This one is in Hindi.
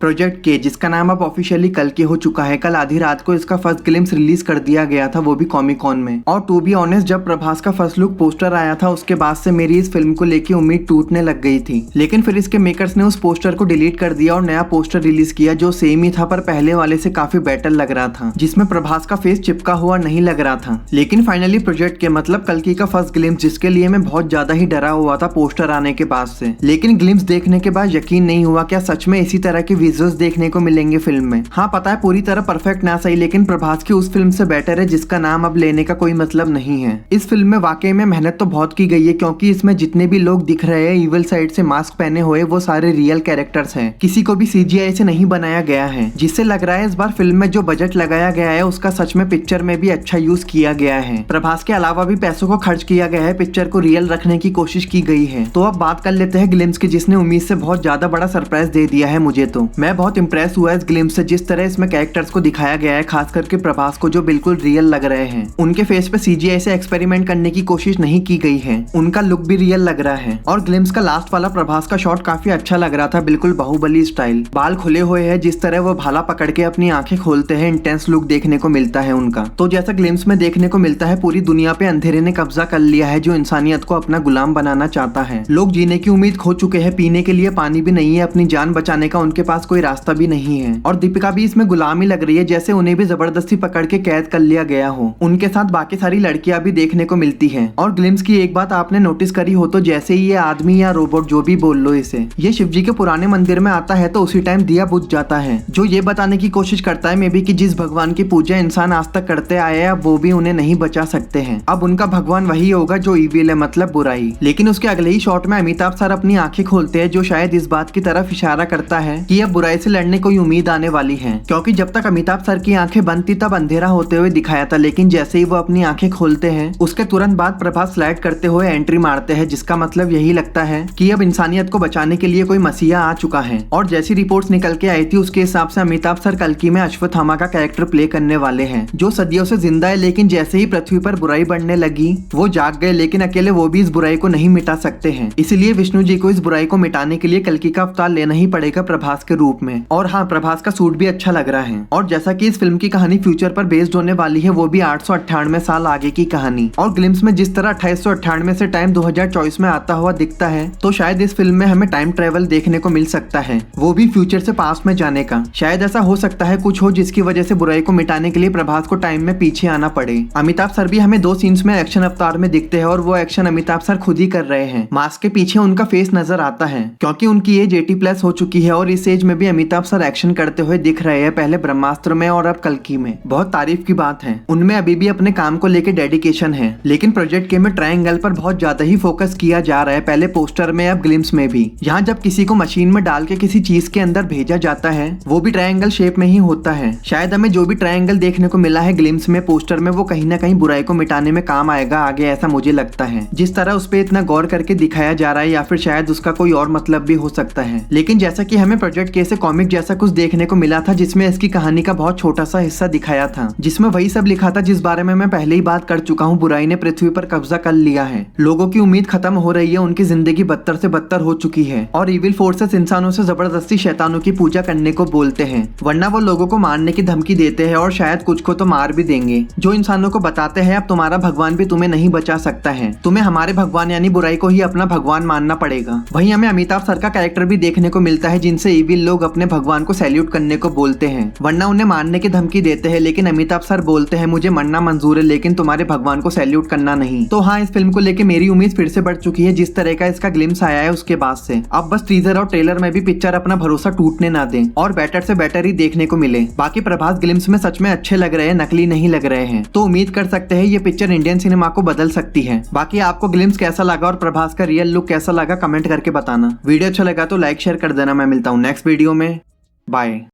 प्रोजेक्ट के जिसका नाम अब ऑफिशियली कल के हो चुका है। कल आधी रात को इसका फर्स्ट ग्लिम्स रिलीज कर दिया गया था, वो भी कॉमिक कॉन में। और टू बी ऑनेस्ट, जब प्रभास का फर्स्ट लुक पोस्टर आया था उसके बाद से मेरी इस फिल्म को लेके उम्मीद टूटने लग गई थी। लेकिन फिर इसके मेकर्स ने उस पोस्टर को डिलीट कर दिया और नया पोस्टर रिलीज किया जो सेम ही था पर पहले वाले से काफी बेटर लग रहा था, जिसमें प्रभास का फेस चिपका हुआ नहीं लग रहा था। लेकिन फाइनली प्रोजेक्ट के मतलब कल्कि का फर्स्ट ग्लिम्स, जिसके लिए मैं बहुत ज्यादा ही डरा हुआ था पोस्टर आने के बाद से, लेकिन ग्लिम्स देखने के बाद यकीन नहीं हुआ क्या सच में इसी तरह के विजुअल्स देखने को मिलेंगे फिल्म में। हाँ पता है पूरी तरह परफेक्ट ना सही, लेकिन प्रभास की उस फिल्म से बेटर है जिसका नाम अब लेने का कोई मतलब नहीं है। इस फिल्म में वाकई में मेहनत तो बहुत की गई है, क्योंकि इसमें जितने भी लोग दिख रहे हैं इविल साइड से मास्क पहने हुए वो सारे रियल कैरेक्टर्स हैं। किसी को भी सीजीआई से नहीं बनाया गया है, जिससे लग रहा है इस बार फिल्म में जो बजट लगाया गया है उसका सच में पिक्चर में भी अच्छा यूज किया गया है। प्रभास के अलावा भी पैसों को खर्च किया गया है, पिक्चर को रियल रखने की कोशिश की गई है। तो अब बात कर लेते हैं ग्लिम्स की, जिसने उम्मीद से बहुत ज्यादा बड़ा सरप्राइज दे दिया है मुझे। तो मैं बहुत इंप्रेस हुआ इस ग्लिम्स से, जिस तरह इसमें कैरेक्टर्स को दिखाया गया है, खास करके प्रभास को जो बिल्कुल रियल लग रहे हैं। उनके फेस पे सीजीआई से एक्सपेरिमेंट करने की कोशिश नहीं की गई है, उनका लुक भी रियल लग रहा है। और ग्लिम्स का लास्ट वाला प्रभास का शॉट काफी अच्छा लग रहा था, बिल्कुल बाहुबली स्टाइल। बाल खुले हुए हैं, जिस तरह वो भाला पकड़ के अपनी आंखें खोलते हैं, इंटेंस लुक देखने को मिलता है उनका। तो जैसा ग्लिम्स में देखने को मिलता है पूरी दुनिया पे अंधेरे ने कब्जा कर लिया है, जो इंसानियत को अपना गुलाम बनाना चाहता है। लोग जीने की उम्मीद खो चुके हैं, पीने के लिए पानी भी नहीं है, अपनी जान बचाने का उनके पास कोई रास्ता भी नहीं है। और दीपिका भी इसमें गुलामी लग रही है, जैसे उन्हें भी जबरदस्ती पकड़ के कैद कर लिया गया हो। उनके साथ बाकी सारी लड़कियां भी देखने को मिलती हैं। और ग्लिम्स की एक बात आपने नोटिस करी हो तो जैसे ही ये आदमी या रोबोट जो भी बोल लो इसे, ये शिवजी के पुराने मंदिर में आता है तो उसी टाइम दिया बुझ जाता है, जो ये बताने की कोशिश करता है मे बी कि जिस भगवान की पूजा इंसान आज तक करते आए हैं वो भी उन्हें नहीं बचा सकते हैं। अब उनका भगवान वही होगा जो ईविल है, मतलब बुराई। लेकिन उसके अगले ही शॉट में अमिताभ सर अपनी आंखें खोलते हैं, जो शायद इस बात की तरफ इशारा करता है कि अब बुराई से लड़ने कोई उम्मीद आने वाली है। क्योंकि जब तक अमिताभ सर की आंखें बंद थी तब अंधेरा होते हुए दिखाया था, लेकिन जैसे ही वो अपनी आंखें खोलते हैं उसके तुरंत बाद प्रभास स्लाइड करते हुए एंट्री मारते हैं, जिसका मतलब यही लगता है कि अब इंसानियत को बचाने के लिए कोई मसीहा आ चुका है। और जैसी रिपोर्ट्स निकल के आई थी उसके हिसाब से अमिताभ सर कल्कि में अश्वत्थामा का कैरेक्टर प्ले करने वाले हैं, जो सदियों से जिंदा है, लेकिन जैसे ही पृथ्वी पर बुराई बढ़ने लगी वो जाग गए, लेकिन अकेले वो भी इस बुराई को नहीं मिटा सकते हैं। इसलिए विष्णु जी को इस बुराई को मिटाने के लिए कल्कि का अवतार लेना ही पड़ेगा प्रभास के रूप में। और हाँ, प्रभास का सूट भी अच्छा लग रहा है। और जैसा कि इस फिल्म की कहानी फ्यूचर पर बेस्ड होने वाली है, वो भी 898 साल आगे की कहानी। और ग्लिम्स में जिस तरह 2898 से टाइम 2024 में आता हुआ दिखता है, तो शायद इस फिल्म में हमें टाइम ट्रेवल देखने को मिल सकता है, वो भी फ्यूचर से पास्ट में जाने का। शायद ऐसा हो सकता है कुछ हो जिसकी वजह से बुराई को मिटाने के लिए प्रभास को टाइम में पीछे आना पड़े। अमिताभ सर भी हमें 2 सीन्स में एक्शन अवतार में दिखते हैं और वो एक्शन अमिताभ सर खुद ही कर रहे हैं। मास्क के पीछे उनका फेस नजर आता है, क्योंकि उनकी एज 80+ हो चुकी है और इस एज में भी अमिताभ सर एक्शन करते हुए दिख रहे हैं, पहले ब्रह्मास्त्र में और अब कल्कि में। बहुत तारीफ की बात है, उनमें अभी भी अपने काम को लेकर डेडिकेशन है। लेकिन प्रोजेक्ट के में ट्रायंगल पर बहुत ज्यादा ही फोकस किया जा रहा है, पहले पोस्टर में अब ग्लिम्स में भी। यहाँ जब किसी को मशीन में डाल के किसी चीज के अंदर भेजा जाता है वो भी ट्रायंगल शेप में ही होता है। शायद हमें जो भी ट्रायंगल देखने को मिला है ग्लिम्स में पोस्टर में, वो कहीं ना कहीं बुराई को मिटाने में काम आएगा आगे, ऐसा मुझे लगता है। जिस तरह उस पर इतना गौर करके दिखाया जा रहा है, या फिर शायद उसका कोई और मतलब भी हो सकता है। लेकिन जैसा कि हमें प्रोजेक्ट के से कॉमिक जैसा कुछ देखने को मिला था, जिसमें इसकी कहानी का बहुत छोटा सा हिस्सा दिखाया था, जिसमें वही सब लिखा था जिस बारे में मैं पहले ही बात कर चुका हूँ। बुराई ने पृथ्वी पर कब्जा कर लिया है, लोगों की उम्मीद खत्म हो रही है, उनकी जिंदगी बदतर से बदतर हो चुकी है और इविल फोर्सेस इंसानों से जबरदस्ती शैतानों की पूजा करने को बोलते हैं, वरना वो लोगों को मारने की धमकी देते हैं और शायद कुछ को तो मार भी देंगे। जो इंसानों को बताते हैं अब तुम्हारा भगवान भी तुम्हें नहीं बचा सकता है, तुम्हें हमारे भगवान यानी बुराई को ही अपना भगवान मानना पड़ेगा। वहीं हमें अमिताभ सर का कैरेक्टर भी देखने को मिलता है, जिनसे इविल लोग अपने भगवान को सैल्यूट करने को बोलते हैं, वरना उन्हें मारने की धमकी देते हैं। लेकिन अमिताभ सर बोलते हैं मुझे मरना मंजूर है, लेकिन तुम्हारे भगवान को सैल्यूट करना नहीं। तो हाँ, इस फिल्म को लेके मेरी उम्मीद फिर से बढ़ चुकी है, जिस तरह का इसका ग्लिम्स आया है उसके बाद से। अब बस टीजर और ट्रेलर में भी पिक्चर अपना भरोसा टूटने ना दें और बेटर से बेटर ही देखने को मिले। बाकी प्रभास ग्लिम्स में सच में अच्छे लग रहे हैं, नकली नहीं लग रहे हैं, तो उम्मीद कर सकते हैं ये पिक्चर इंडियन सिनेमा को बदल सकती है। बाकी आपको ग्लिम्स कैसा लगा और प्रभास का रियल लुक कैसा लगा कमेंट करके बताना। वीडियो अच्छा लगा तो लाइक शेयर कर देना। मैं मिलता हूँ नेक्स्ट वीडियो में, बाय।